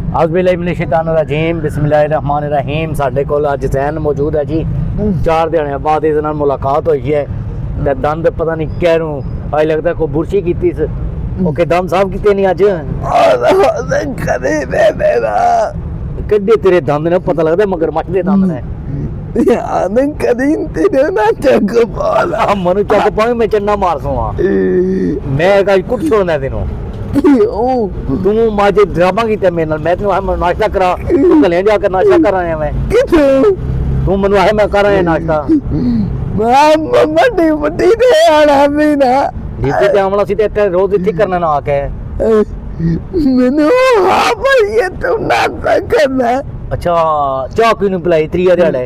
औज़ुबिल्लाहिमिनश्शैतानिर्रजीम बिस्मिल्लाहिर्रहमानिर्रहीम। साडे कोल अज जैन मौजूद है जी। 4 दिन बाद इस नाल मुलाकात हुई है ते दंद पता नहीं कैरू अज लगता कोई बुरशी की ओके दम साफ किते नहीं अज कदे तेरे दंद ने पता लगता मगर मछ दे दंद ने मनु चक पावे मैं चन्ना मार सूंगा मैं अज कुछ छोड़ना तेनों तू माजे ड्रामा कीता मेरे नाल मैं तेनू नाश्ता करा तू कले जाकर नाश्ता कर आया मैं तू मनु आए मैं कर आया नाश्ता बड़ी बड़ी दे आना भी ना ड्यूटी ते आमला सी ते रोज इत्थे करना ना आके मैंने हां भाई ये तुम नाश्ता करना अच्छा चाह क्यों नहीं पिलाई त्रिया दिहाड़े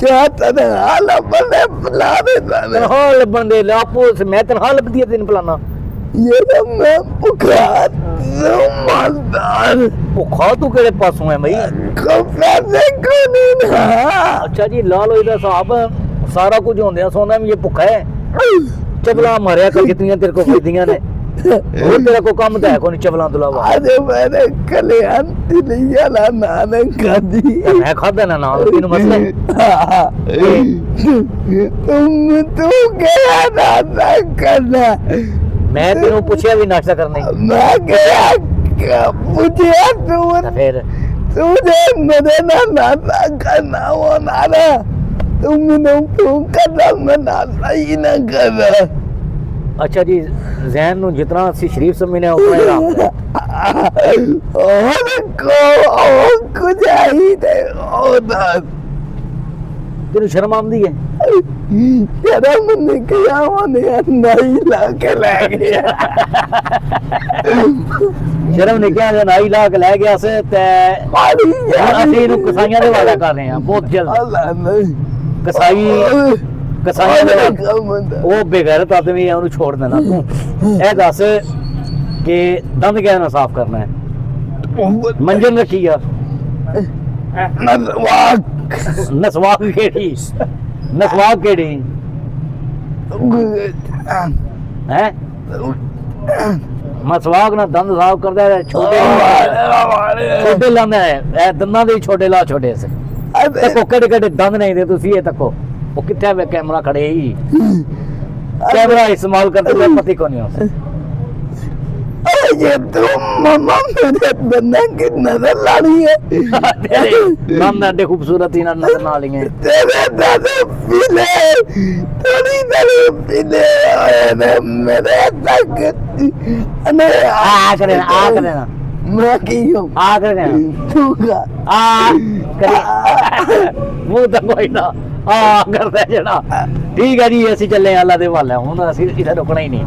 क्या तनहा लबने पिला देता तनहा लबन दे लापो मैं तनहा लबदी है दिन पिलाना ये तो मैं भुखा मजदार भुखा तू केड़े पासों है भाई को पैसे को नहीं ना अच्छा जी लाल होई दा साहब सारा कुछ होंदे सोना में ये भुखा है चबला मारिया कर कितनी तेरे को फैदियां ने और तेरा को काम तो है कोई चबला तो लावा अरे मैंने कल्याण तिलिया ला नाने खादी मैं खादा ना ना तीन मसले तू क्या नाश्ता करना मैं तेनू पूछया भी नाश्ता करने मैं क्या पूछया तू फिर तुझे मेरे ना नाश्ता करना वो नारा तुम फोन करना मैं नाश्ता ही ना करना अच्छा जी जैन नु जितना सी शरीफ समझने उतना ही और को कुछ आई दे और तेनू शर्म आंदी है शर्म नहीं किया होने नहीं ला के ले गया शर्म ने क्या नाई ला के ले गया से ते ਅਸੀਂ ਇਹਨੂੰ ਕਸਾਈਆਂ ਦੇ ਵਾਲਾ ਕਰ ਰਹੇ ਹਾਂ ਬਹੁਤ ਜਲਦ ਕਸਾਈ ਕਸਾਈਆਂ ਦੇ ਉਹ ਬੇਗੈਰਤ ਆਦਮੀ ਹੈ ਉਹਨੂੰ ਛੋੜ ਦੇਣਾ ਤੂੰ ਇਹ ਦੱਸ ਕਿ ਦੰਦ ਕਿਹਦੇ ਨਾਲ ਸਾਫ਼ ਕਰਨਾ ਹੈ ਮੰਜਨ ਰੱਖੀ ਆ ਨਸਵਾਕ ਕਿਹੜੀ ਨਸਵਾਕ ਕਿਹੜੀ ਹੈ ਮਸਵਾਕ ਨਾਲ ਦੰਦ ਸਾਫ਼ ਕਰਦਾ ਹੈ ਛੋਟੇ ਲਾਉਂਦਾ ਹੈ ਇਹ ਦੰਦਾਂ ਦੇ ਛੋਟੇ ਲਾ ਛੋਟੇ ਸੇ ਦੇਖੋ ਕਿਹੜੇ ਕਿਹੜੇ ਦੰਦ ਨਹੀਂ ਦੇ ਤੁਸੀਂ ਇਹ ਤੱਕੋ वो कितना वे कैमरा खड़े ही कैमरा इस्तेमाल करते हुए पति को नहीं हो ये तुम मम्मा मेरे बन्ना की नजर लानी है हम ना दे खूबसूरती ना नजर ना लेंगे तेरे दादा पीले थोड़ी थोड़ी पीले मेरे तक अने आ करे ना मैं की हूँ आ करे ना तू का आ करे मुंह तक कोई ना करता है जड़ा ठीक है जी असि चले अल्लाह दे वाले हुन असि इधर रुकना ही नहीं